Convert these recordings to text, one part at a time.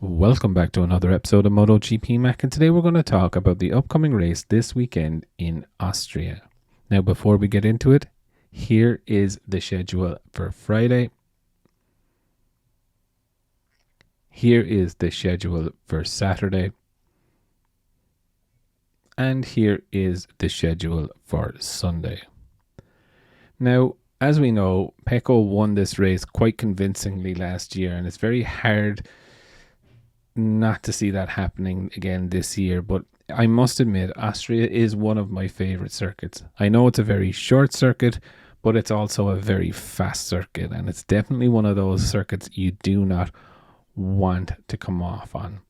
Welcome back to another episode of MotoGP Mac, and today we're going to talk about the upcoming race this weekend in Austria. Now, before we get into it, here is the schedule for Friday. Here is the schedule for Saturday. And here is the schedule for Sunday. Now, as we know, Pecco won this race quite convincingly last year, and it's very hard not to see that happening again this year. But I must admit, Austria is one of my favorite circuits. I know it's a very short circuit, but it's also a very fast circuit, and it's definitely one of those circuits you do not want to come off on.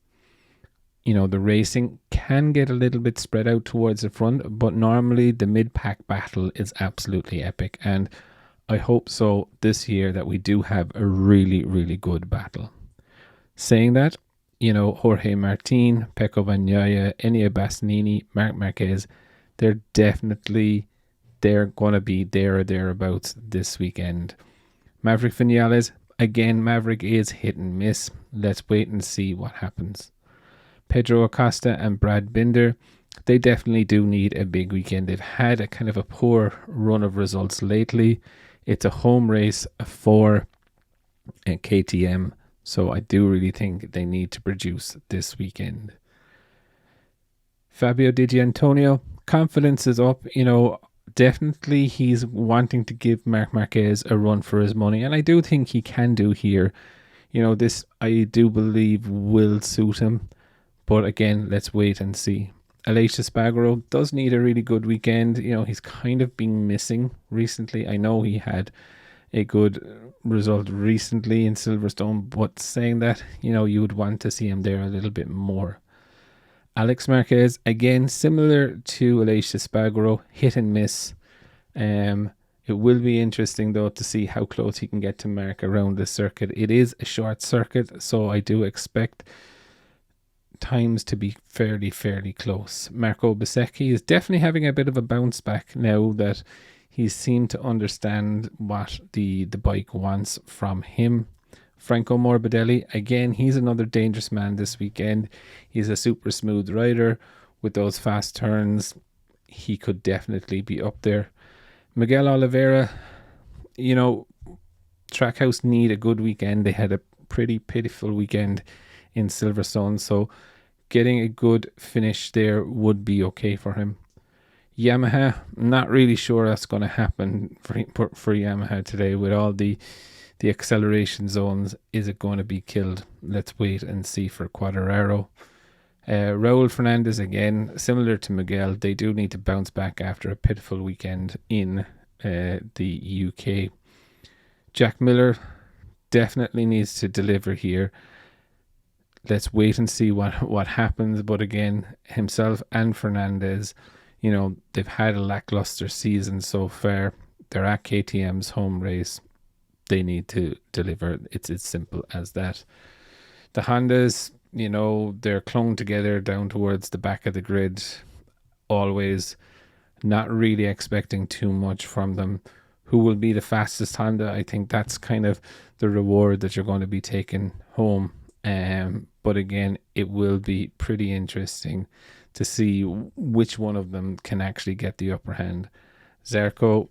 You know, the racing can get a little bit spread out towards the front, but normally the mid-pack battle is absolutely epic, and I hope so this year that we do have a really, really good battle. Saying that, you know, Jorge Martin, Pecco Bagnaia, Enea Bastianini, Marc Marquez, they're going to be there or thereabouts this weekend. Maverick Vinales, again, Maverick is hit and miss. Let's wait and see what happens. Pedro Acosta and Brad Binder, they definitely do need a big weekend. They've had a kind of a poor run of results lately. It's a home race for KTM. So I do really think they need to produce this weekend. Fabio Di Giannantonio, confidence is up. You know, definitely he's wanting to give Marc Marquez a run for his money. And I do think he can do here. You know, this I do believe will suit him. But again, let's wait and see. Aleix Espargaro does need a really good weekend. You know, he's kind of been missing recently. I know he had a good result recently in Silverstone, but saying that, you know, you would want to see him there a little bit more. Alex Marquez, again, similar to Aleix Espargaro, hit and miss. It will be interesting though to see how close he can get to Marc around the circuit. It is a short circuit, so I do expect times to be fairly close. Marco Bezzecchi is definitely having a bit of a bounce back now that he seemed to understand what the bike wants from him. Franco Morbidelli, again, he's another dangerous man this weekend. He's a super smooth rider with those fast turns. He could definitely be up there. Miguel Oliveira, you know, Trackhouse need a good weekend. They had a pretty pitiful weekend in Silverstone, so getting a good finish there would be okay for him. Yamaha, not really sure that's going to happen for Yamaha today with all the acceleration zones. Is it going to be killed? Let's wait and see for Quartararo. Raul Fernandez, again, similar to Miguel, they do need to bounce back after a pitiful weekend in the UK. Jack Miller definitely needs to deliver here. Let's wait and see what happens. But again, himself and Fernandez, you know, they've had a lackluster season so far. They're at KTM's home race. They need to deliver. It's as simple as that. The Hondas, you know, they're clung together down towards the back of the grid. Always not really expecting too much from them. Who will be the fastest Honda? I think that's kind of the reward that you're going to be taking home. But again, it will be pretty interesting to see which one of them can actually get the upper hand. Zarco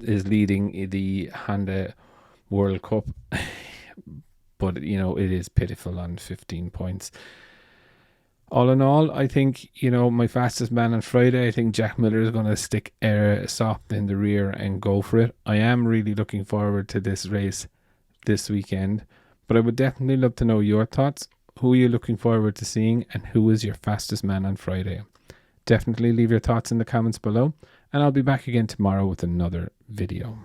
is leading the Honda World Cup, but you know, it is pitiful on 15 points. All in all, I think, you know, my fastest man on Friday, I think Jack Miller is going to stick soft in the rear and go for it. I am really looking forward to this race this weekend, but I would definitely love to know your thoughts. Who are you looking forward to seeing, and who is your fastest man on Friday? Definitely leave your thoughts in the comments below, and I'll be back again tomorrow with another video.